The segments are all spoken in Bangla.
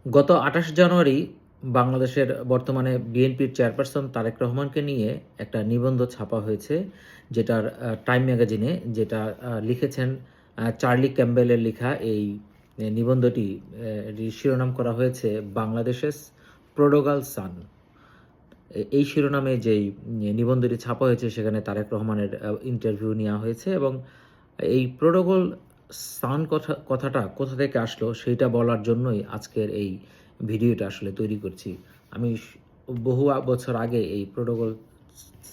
গত ২৮ জানুয়ারি বাংলাদেশের বর্তমানে বিএনপির চেয়ারপারসন তারেক রহমানকে নিয়ে একটা নিবন্ধ ছাপা হয়েছে, যেটার টাইম ম্যাগাজিনে, যেটা লিখেছেন চার্লি ক্যাম্বেলের লেখা। এই নিবন্ধটি শিরোনাম করা হয়েছে বাংলাদেশের প্রোডোগাল সান। এই শিরোনামে যেই নিবন্ধটি ছাপা হয়েছে সেখানে তারেক রহমানের ইন্টারভিউ নেওয়া হয়েছে, এবং এই প্রোডোগল সান কথাটা কোথা থেকে আসলো সেইটা বলার জন্যই আজকের এই ভিডিওটা আসলে তৈরি করছি। আমি বহু বছর আগে এই প্রোডোগল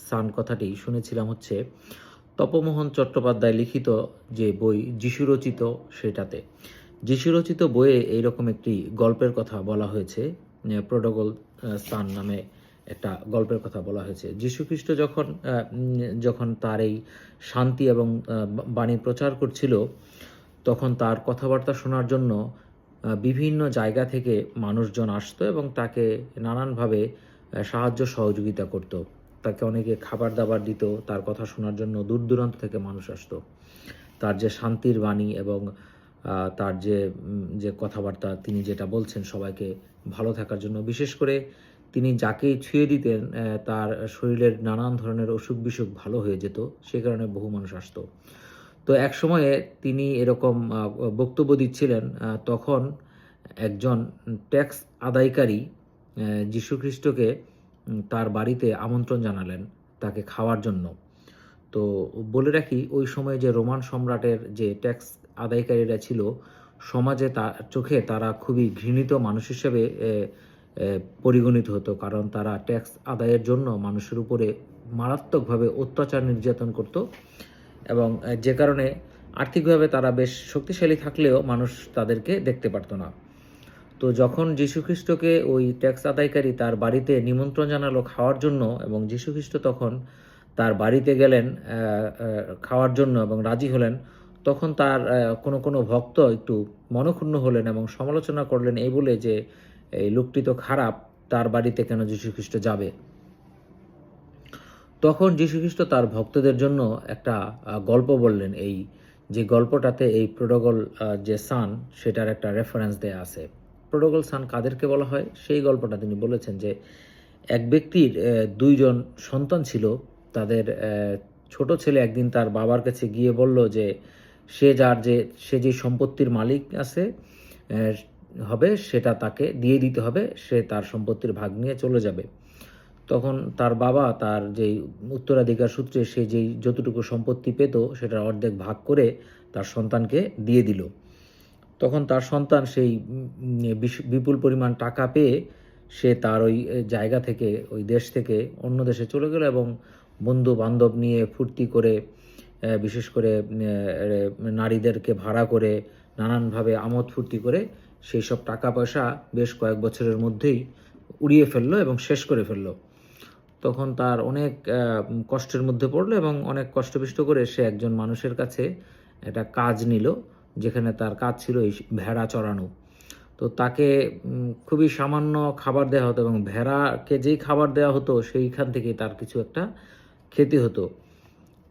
সান কথাটি শুনেছিলাম হচ্ছে তপমোহন চট্টোপাধ্যায় লিখিত যে বই যিশুরচিত, সেটাতে যিশুরচিত বইয়ে এইরকম একটি গল্পের কথা বলা হয়েছে। প্রোডোগল সান নামে একটা গল্পের কথা বলা হয়েছে। যীশুখ্রিস্ট যখন তার এই শান্তি এবং বাণী প্রচার করছিল, তখন তার কথাবার্তা শোনার জন্য বিভিন্ন জায়গা থেকে মানুষজন আসতো এবং তাকে নানানভাবে সাহায্য সহযোগিতা করত। তাকে অনেকে খাবার দাবার দিত, তার কথা শোনার জন্য দূর দূরান্ত থেকে মানুষ আসতো। তার যে শান্তির বাণী এবং তার যে কথাবার্তা, তিনি যেটা বলছেন সবাইকে ভালো থাকার জন্য, বিশেষ করে তিনি যাকেই ছুঁয়ে দিতেন তার শরীরের নানান ধরনের অসুখ বিসুখ ভালো হয়ে যেত, সে কারণে বহু মানুষ আসতো। তো এক সময়ে তিনি এরকম বক্তব্য দিচ্ছিলেন, তখন একজন ট্যাক্স আদায়কারী যীশুখ্রিস্টকে তার বাড়িতে আমন্ত্রণ জানালেন তাকে খাওয়ার জন্য। তো বলে রাখি, ওই সময় যে রোমান সম্রাটের যে ট্যাক্স আদায়কারীরা ছিল, সমাজে তার চোখে তারা খুবই ঘৃণিত মানুষ হিসেবে পরিগণিত হতো, কারণ তারা ট্যাক্স আদায়ের জন্য মানুষের উপরে মারাত্মকভাবে অত্যাচার নির্যাতন করত, এবং যে কারণে আর্থিকভাবে তারা বেশ শক্তিশালী থাকলেও মানুষ তাদেরকে দেখতে পারতো না। তো যখন যীশুখ্রিস্টকে ওই ট্যাক্স আদায়কারী তার বাড়িতে নিমন্ত্রণ জানালো খাওয়ার জন্য, এবং যীশুখ্রিস্ট তখন তার বাড়িতে গেলেন খাওয়ার জন্য এবং রাজি হলেন, তখন তার কোনো ভক্ত একটু মনক্ষুণ্ণ হলেন এবং সমালোচনা করলেন এই বলে যে এই লোকটি তো খারাপ, তার বাড়িতে কেন যীশুখ্রিস্ট যাবে। তখন যীশুখ্রিস্ট তার ভক্তদের জন্য একটা গল্প বললেন, এই যে গল্পটাতে এই প্রোডোগল যে সান, সেটার একটা রেফারেন্স দেয়া আছে। প্রোডোগল সান কাদেরকে বলা হয় সেই গল্পটা তিনি বলেছেন যে এক ব্যক্তির দুইজন সন্তান ছিল। তাদের ছোট ছেলে একদিন তার বাবার কাছে গিয়ে বলল যে সে যে সম্পত্তির মালিক আছে হবে, সেটা তাকে দিয়ে দিতে হবে, সে তার সম্পত্তির ভাগ নিয়ে চলে যাবে। তখন তার বাবা তার যেই উত্তরাধিকার সূত্রে সে যেই যতটুকু সম্পত্তি পেত সেটার অর্ধেক ভাগ করে তার সন্তানকে দিয়ে দিল। তখন তার সন্তান সেই বিপুল পরিমাণ টাকা পেয়ে সে তার ওই জায়গা থেকে, ওই দেশ থেকে অন্য দেশে চলে গেল, এবং বন্ধু বান্ধব নিয়ে ফুর্তি করে, বিশেষ করে নারীদেরকে ভাড়া করে নানানভাবে আমোদ ফুর্তি করে সেই সব টাকা পয়সা বেশ কয়েক বছরের মধ্যেই উড়িয়ে ফেললো এবং শেষ করে ফেললো। তখন তার অনেক কষ্টের মধ্যে পড়লো এবং অনেক কষ্টপিষ্ট করে সে একজন মানুষের কাছে একটা কাজ নিল, যেখানে তার কাজ ছিল এই ভেড়া চড়ানো। তো তাকে খুবই সামান্য খাবার দেওয়া হতো, এবং ভেড়াকে যেই খাবার দেওয়া হতো সেইখান থেকেই তার কিছু একটা খেতে হতো।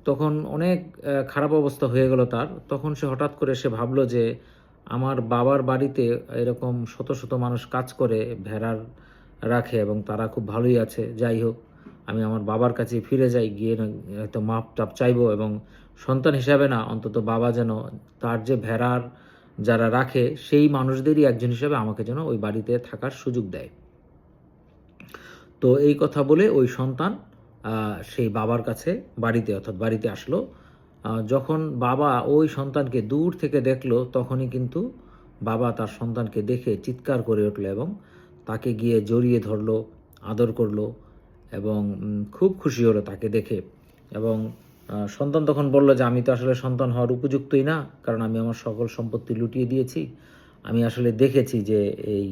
তখন অনেক খারাপ অবস্থা হয়ে গেল তার। তখন সে হঠাৎ করে সে ভাবলো যে আমার বাবার বাড়িতে এরকম শত শত মানুষ কাজ করে, ভেড়ার রাখে, এবং তারা খুব ভালোই আছে। যাই হোক, আমি আমার বাবার কাছে ফিরে যাই, গিয়ে হয়তো মাপ টাপ চাইবো, এবং সন্তান হিসাবে না, অন্তত বাবা যেন তার যে ভেড়ার যারা রাখে সেই মানুষদেরই একজন হিসাবে আমাকে যেন ওই বাড়িতে থাকার সুযোগ দেয়। তো এই কথা বলে ওই সন্তান সেই বাবার কাছে অর্থাৎ বাড়িতে আসলো। যখন বাবা ওই সন্তানকে দূর থেকে দেখলো, তখনই কিন্তু বাবা তার সন্তানকে দেখে চিৎকার করে উঠল এবং তাকে গিয়ে জড়িয়ে ধরলো, আদর করলো, এবং খুব খুশি হলো তাকে দেখে। এবং সন্তান তখন বলল যে আমি তো আসলে সন্তান হওয়ার উপযুক্তই না, কারণ আমি আমার সকল সম্পত্তি লুটিয়ে দিয়েছি। আমি আসলে দেখেছি যে এই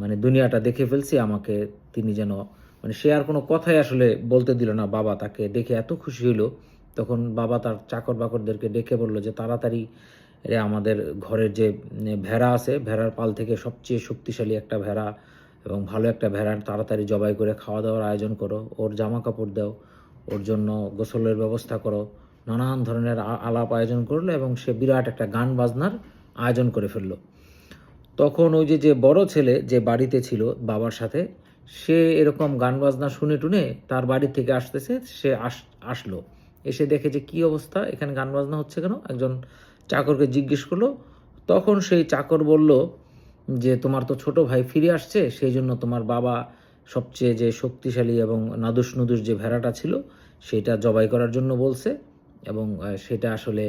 মানে দুনিয়াটা দেখে ফেলছি, আমাকে তিনি যেন, মানে সে আর কোনো কথাই আসলে বলতে দিল না। বাবা তাকে দেখে এত খুশি হইল, তখন বাবা তার চাকর বাকরদেরকে ডেকে বলল যে তাড়াতাড়ি আমাদের ঘরের যে ভেড়া আছে, ভেড়ার পাল থেকে সবচেয়ে শক্তিশালী একটা ভেড়া এবং ভালো একটা ভেড়া তাড়াতাড়ি জবাই করে খাওয়া দাওয়ার আয়োজন করো, ওর জামা কাপড় দাও, ওর জন্য গোসলের ব্যবস্থা করো। নানান ধরনের আলাপ আয়োজন করলো, এবং সে বিরাট একটা গান বাজনার আয়োজন করে ফেললো। তখন ওই যে বড় ছেলে যে বাড়িতে ছিল বাবার সাথে, সে এরকম গান বাজনা শুনে টুনে তার বাড়ি থেকে আসতেছে, সে আসলো, এসে দেখে যে কী অবস্থা, এখানে গান বাজনা হচ্ছে কেন, একজন চাকরকে জিজ্ঞেস করলো। তখন সেই চাকর বলল যে তোমার তো ছোট ভাই ফিরে আসছে, সেই জন্য তোমার বাবা সবচেয়ে যে শক্তিশালী এবং নাদুস নুদুস যে ভেড়াটা ছিল সেটা জবাই করার জন্য বলছে, এবং সেটা আসলে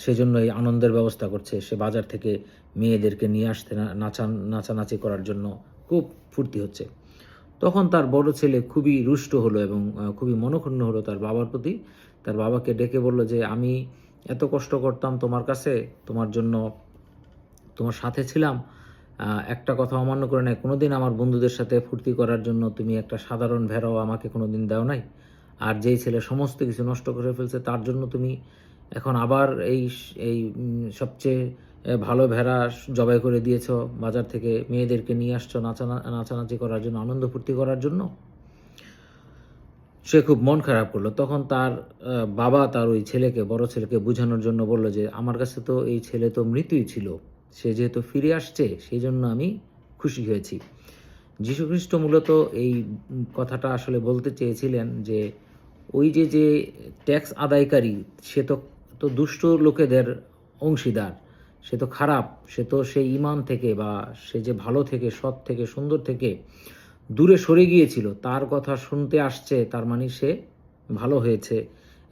সেজন্য এই আনন্দের ব্যবস্থা করছে, সে বাজার থেকে মেয়েদেরকে নিয়ে আসতে নাচানাচি করার জন্য খুব ফুর্তি হচ্ছে। তখন তার বড় ছেলে খুবই রুষ্ট হলো এবং খুবই মনঃক্ষুণ্ণ হলো তার বাবার প্রতি। তার বাবাকে ডেকে বলল যে আমি এত কষ্ট করতাম তোমার কাছে, তোমার জন্য, তোমার সাথে ছিলাম, একটা কথা অমান্য করে নাই, কোনোদিন আমার বন্ধুদের সাথে ফুর্তি করার জন্য তুমি একটা সাধারণ ভেড়াও আমাকে কোনোদিন দাও নাই, আর যেই ছেলে সমস্ত কিছু নষ্ট করে ফেলছে তার জন্য তুমি এখন আবার এই এই সবচেয়ে ভালো ভেড়া জবাই করে দিয়েছো, বাজার থেকে মেয়েদেরকে নিয়ে আসছো নাচানাচি করার জন্য, আনন্দ ফুর্তি করার জন্য। সে খুব মন খারাপ করলো। তখন তার বাবা তার ওই ছেলেকে, বড় ছেলেকে বোঝানোর জন্য বলল যে আমার কাছে তো এই ছেলে তো মৃতই ছিল, সে যেহেতু ফিরে আসছে সেই জন্য আমি খুশি হয়েছি। যীশুখ্রিস্ট মূলত এই কথাটা আসলে বলতে চেয়েছিলেন যে ওই যে ট্যাক্স আদায়কারী, সে তো তো দুষ্ট লোকেদের অংশীদার, সে তো খারাপ, সে তো সেই ঈমান থেকে বা সে যে ভালো থেকে, সৎ থেকে, সুন্দর থেকে দূরে সরে গিয়েছিল, তার কথা শুনতে আসছে, তার মানে সে ভালো হয়েছে।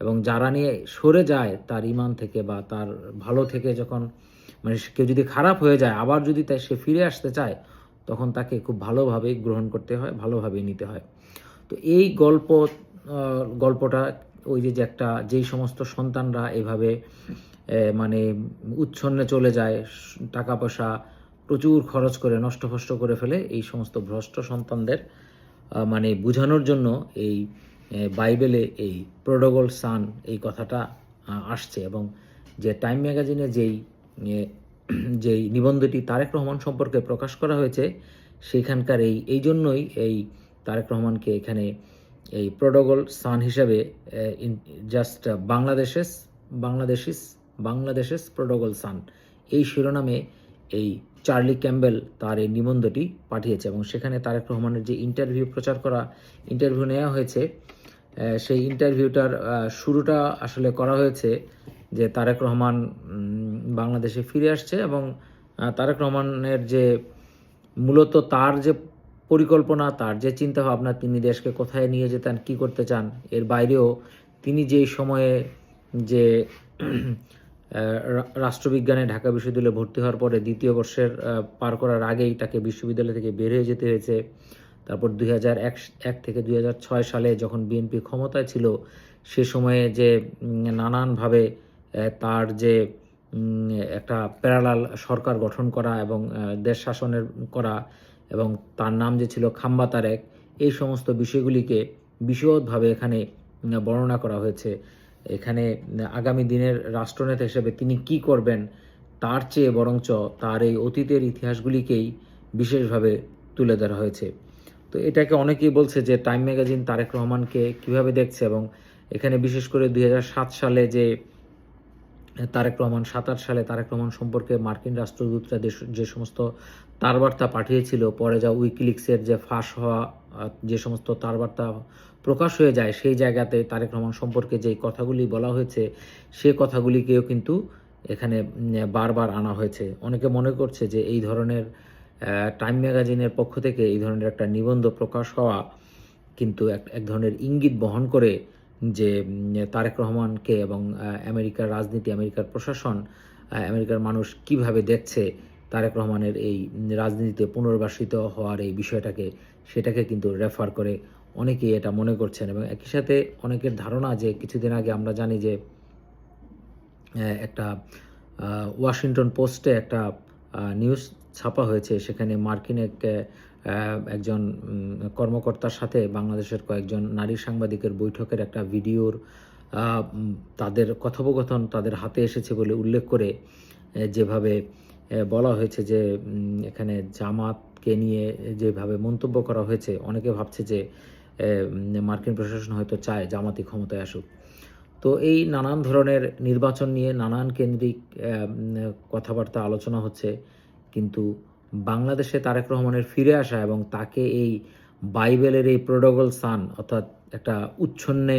এবং যারা নিয়ে সরে যায় তার ঈমান থেকে বা তার ভালো থেকে, যখন মানে কেউ যদি খারাপ হয়ে যায় আবার যদি তাই সে ফিরে আসতে চায়, তখন তাকে খুব ভালোভাবেই গ্রহণ করতে হয়, ভালোভাবেই নিতে হয়। তো এই গল্পটা ওই যে একটা, যেই সমস্ত সন্তানরা এভাবে মানে উচ্ছন্নে চলে যায়, টাকা পয়সা প্রচুর খরচ করে নষ্ট ফষ্ট করে ফেলে, এই সমস্ত ভ্রষ্ট সন্তানদের মানে বোঝানোর জন্য এই বাইবেলে এই প্রোডগল সান এই কথাটা আসছে। এবং যে টাইম ম্যাগাজিনে যেই নিবন্ধটি তারেক রহমান সম্পর্কে প্রকাশ করা হয়েছে, সেইখানকার এই জন্যই এই তারেক রহমানকে এখানে এই প্রোডগল সান হিসাবে জাস্ট বাংলাদেশেস প্রোডগল সান এই শিরোনামে এই চার্লি ক্যাম্বেল তার এই নিবন্ধটি পাঠিয়েছে। এবং সেখানে তারেক রহমানের যে ইন্টারভিউ নেওয়া হয়েছে, সেই ইন্টারভিউটার শুরুটা আসলে করা হয়েছে যে তারেক রহমান বাংলাদেশে ফিরে আসছে, এবং তারেক রহমানের যে মূলত তার যে পরিকল্পনা, তার যে চিন্তাভাবনা, তিনি দেশকে কোথায় নিয়ে যেতেন, কী করতে চান, এর বাইরেও তিনি যেই সময়ে যে রাষ্ট্রবিজ্ঞানে ঢাকা বিশ্ববিদ্যালয়ে ভর্তি হওয়ার পরে দ্বিতীয় বর্ষের পার করার আগেই তাকে বিশ্ববিদ্যালয় থেকে বের হয়ে যেতে হয়েছে। তারপর 2001 থেকে 2006 সালে যখন বিএনপি ক্ষমতায় ছিল, সে সময়ে যে নানানভাবে তার যে একটা প্যারালাল সরকার গঠন করা এবং দেশ শাসনের করা, এবং তার নাম যে ছিল খাম্বা তারেক, এই সমস্ত বিষয়গুলিকে বিশদভাবে এখানে বর্ণনা করা হয়েছে। এখানে আগামী দিনের রাষ্ট্রনেতা হিসেবে তিনি কি করবেন, তার চেয়ে বরঞ্চ তার এই অতীতের ইতিহাসগুলিকেই বিশেষভাবে তুলে ধরা হয়েছে। তো এটাকে অনেকেই বলছে যে টাইম ম্যাগাজিন তারেক রহমানকে কিভাবে দেখছে, এবং এখানে বিশেষ করে 2007 সালে যে তারেক রহমান, 27 সালে তারেক রহমান সম্পর্কে মার্কিন রাষ্ট্রদূতরা যে সমস্ত তারবার্তা পাঠিয়েছিল, পরে যা উইকিলিক্সের যে ফাঁস হওয়া যে সমস্ত তারবার্তা প্রকাশ হয়ে যায়, সেই জায়গাতে তারেক রহমান সম্পর্কে যেই কথাগুলি বলা হয়েছে, সে কথাগুলিকেও কিন্তু এখানে বারবার আনা হয়েছে। অনেকে মনে করছে যে এই ধরনের টাইম ম্যাগাজিনের পক্ষ থেকে এই ধরনের একটা নিবন্ধ প্রকাশ হওয়া কিন্তু এক ধরনের ইঙ্গিত বহন করে যে তারেক রহমানকে এবং আমেরিকার রাজনীতি, আমেরিকার প্রশাসন, আমেরিকার মানুষ কিভাবে দেখছে তারেক রহমানের এই রাজনীতিতে পুনর্বাসিত হওয়ার এই বিষয়টাকে, সেটাকে কিন্তু রেফার করে অনেকেই এটা মনে করছেন। এবং একই সাথে অনেকের ধারণা যে কিছুদিন আগে আমরা জানি যে একটা ওয়াশিংটন পোস্টে একটা নিউজ ছাপা হয়েছে, সেখানে মার্কিন একজন কর্মকর্তার সাথে বাংলাদেশের কয়েকজন নারী সাংবাদিকের বৈঠকের একটা ভিডিওর তাদের কথোপকথন তাদের হাতে এসেছে বলে উল্লেখ করে যেভাবে বলা হয়েছে যে এখানে জামাতকে নিয়ে যেভাবে মন্তব্য করা হয়েছে, অনেকে ভাবছে যে মার্কিন প্রশাসন হয়তো চায় জামাতই ক্ষমতায় আসুক। তো এই নানান ধরনের নির্বাচন নিয়ে নানান কেন্দ্রিক কথাবার্তা আলোচনা হচ্ছে, কিন্তু বাংলাদেশে তারেক রহমানের ফিরে আসা এবং তাকে এই বাইবেলের এই প্রোডগল সান অর্থাৎ একটা উচ্ছন্নে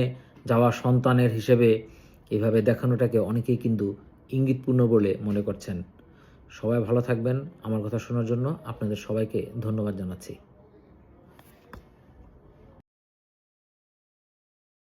যাওয়া সন্তানের হিসেবে এভাবে দেখানোটাকে অনেকেই কিন্তু ইঙ্গিতপূর্ণ বলে মনে করছেন। সবাই ভালো থাকবেন। আমার কথা শোনার জন্য আপনাদের সবাইকে ধন্যবাদ জানাচ্ছি।